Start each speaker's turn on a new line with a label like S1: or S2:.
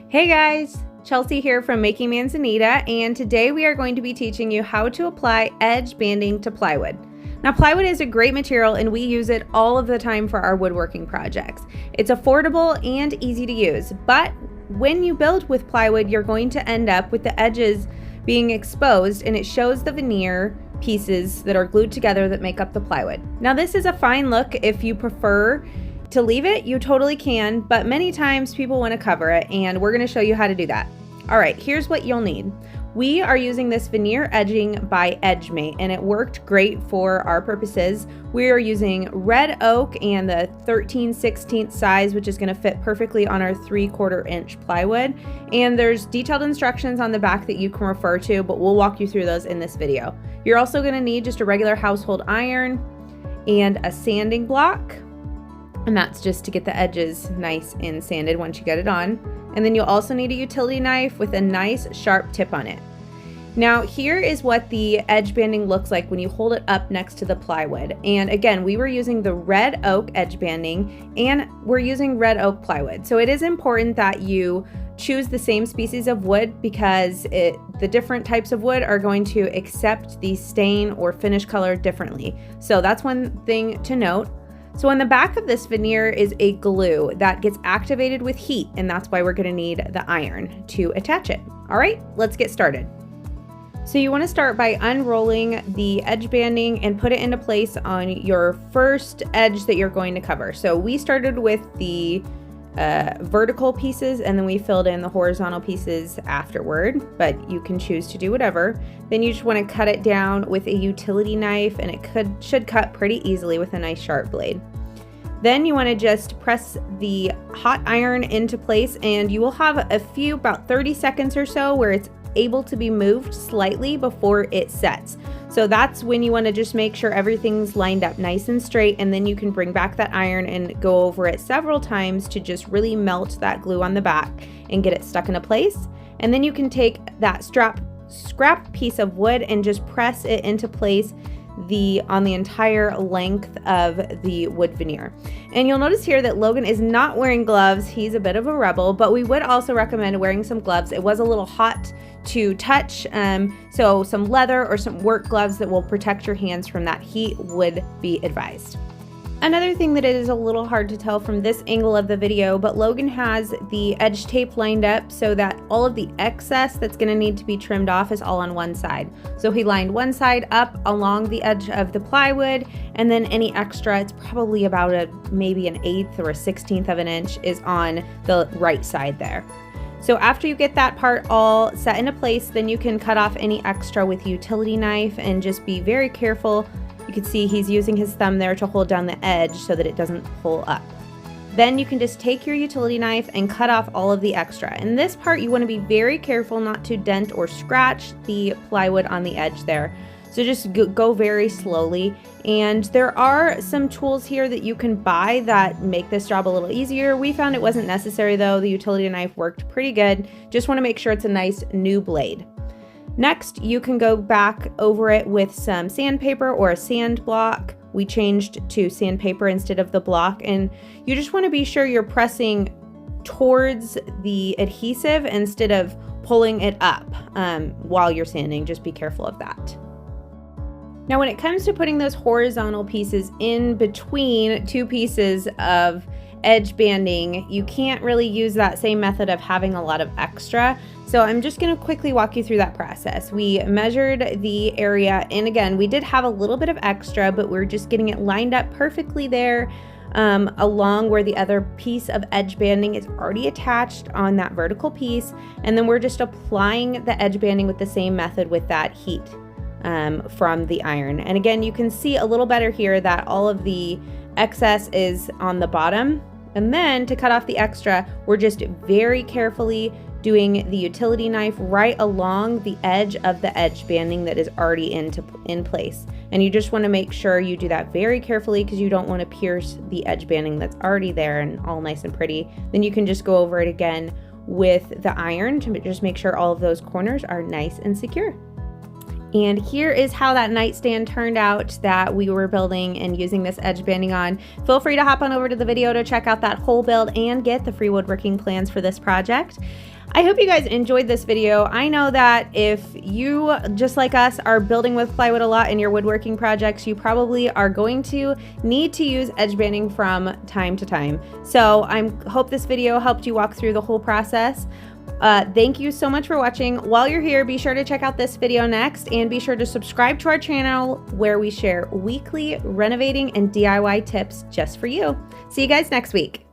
S1: Hey guys, Chelsea here from Making Manzanita, and today we are going to be teaching you how to apply edge banding to plywood. Now, plywood is a great material and we use it all of the time for our woodworking projects. It's affordable and easy to use, but when you build with plywood, you're going to end up with the edges being exposed, and it shows the veneer pieces that are glued together that make up the plywood. Now, this is a fine look. If you prefer to leave it, you totally can, but many times people want to cover it, and we're going to show you how to do that. All right, here's what you'll need. We are using this veneer edging by EdgeMate, and it worked great for our purposes. We are using red oak and the 13/16 size, which is going to fit perfectly on our 3/4 inch plywood. And there's detailed instructions on the back that you can refer to, but we'll walk you through those in this video. You're also going to need just a regular household iron and a sanding block. And that's just to get the edges nice and sanded once you get it on. And then you'll also need a utility knife with a nice sharp tip on it. Now, here is what the edge banding looks like when you hold it up next to the plywood. And again, we were using the red oak edge banding, and we're using red oak plywood. So it is important that you choose the same species of wood, because the different types of wood are going to accept the stain or finish color differently. So that's one thing to note. So on the back of this veneer is a glue that gets activated with heat, and that's why we're going to need the iron to attach it. All right, let's get started. So you want to start by unrolling the edge banding and put it into place on your first edge that you're going to cover. So we started with the vertical pieces, and then we filled in the horizontal pieces afterward, but you can choose to do whatever. Then you just want to cut it down with a utility knife, and it should cut pretty easily with a nice sharp blade. Then you want to just press the hot iron into place, and you will have about 30 seconds or so where it's able to be moved slightly before it sets. So that's when you want to just make sure everything's lined up nice and straight, and then you can bring back that iron and go over it several times to just really melt that glue on the back and get it stuck into place. And then you can take that scrap piece of wood and just press it into place on the entire length of the wood veneer. And you'll notice here that Logan is not wearing gloves. He's a bit of a rebel, but we would also recommend wearing some gloves. It was a little hot to touch, so some leather or some work gloves that will protect your hands from that heat would be advised. Another thing that is a little hard to tell from this angle of the video, but Logan has the edge tape lined up so that all of the excess that's going to need to be trimmed off is all on one side. So he lined one side up along the edge of the plywood, and then any extra, it's probably about maybe an 1/8 or a 1/16 of an inch, is on the right side there. So after you get that part all set into place, then you can cut off any extra with a utility knife, and just be very careful. You can see he's using his thumb there to hold down the edge so that it doesn't pull up. Then you can just take your utility knife and cut off all of the extra. In this part, you want to be very careful not to dent or scratch the plywood on the edge there. So just go very slowly. And there are some tools here that you can buy that make this job a little easier. We found it wasn't necessary though. The utility knife worked pretty good. Just want to make sure it's a nice new blade. Next, you can go back over it with some sandpaper or a sand block. We changed to sandpaper instead of the block, and you just want to be sure you're pressing towards the adhesive instead of pulling it up while you're sanding. Just be careful of that. Now, when it comes to putting those horizontal pieces in between two pieces of edge banding, you can't really use that same method of having a lot of extra. So I'm just going to quickly walk you through that process. We measured the area, and again, we did have a little bit of extra, but we're just getting it lined up perfectly there along where the other piece of edge banding is already attached on that vertical piece. And then we're just applying the edge banding with the same method with that heat from the iron. And again, you can see a little better here that all of the excess is on the bottom. And then to cut off the extra, we're just very carefully doing the utility knife right along the edge of the edge banding that is already in place. And you just want to make sure you do that very carefully, because you don't want to pierce the edge banding that's already there and all nice and pretty. Then you can just go over it again with the iron to just make sure all of those corners are nice and secure. And here is how that nightstand turned out that we were building and using this edge banding on. Feel free to hop on over to the video to check out that whole build and get the free woodworking plans for this project. I hope you guys enjoyed this video. I know that if you, just like us, are building with plywood a lot in your woodworking projects, you probably are going to need to use edge banding from time to time. So I hope this video helped you walk through the whole process. Thank you so much for watching. While you're here, be sure to check out this video next, and be sure to subscribe to our channel where we share weekly renovating and DIY tips just for you. See you guys next week.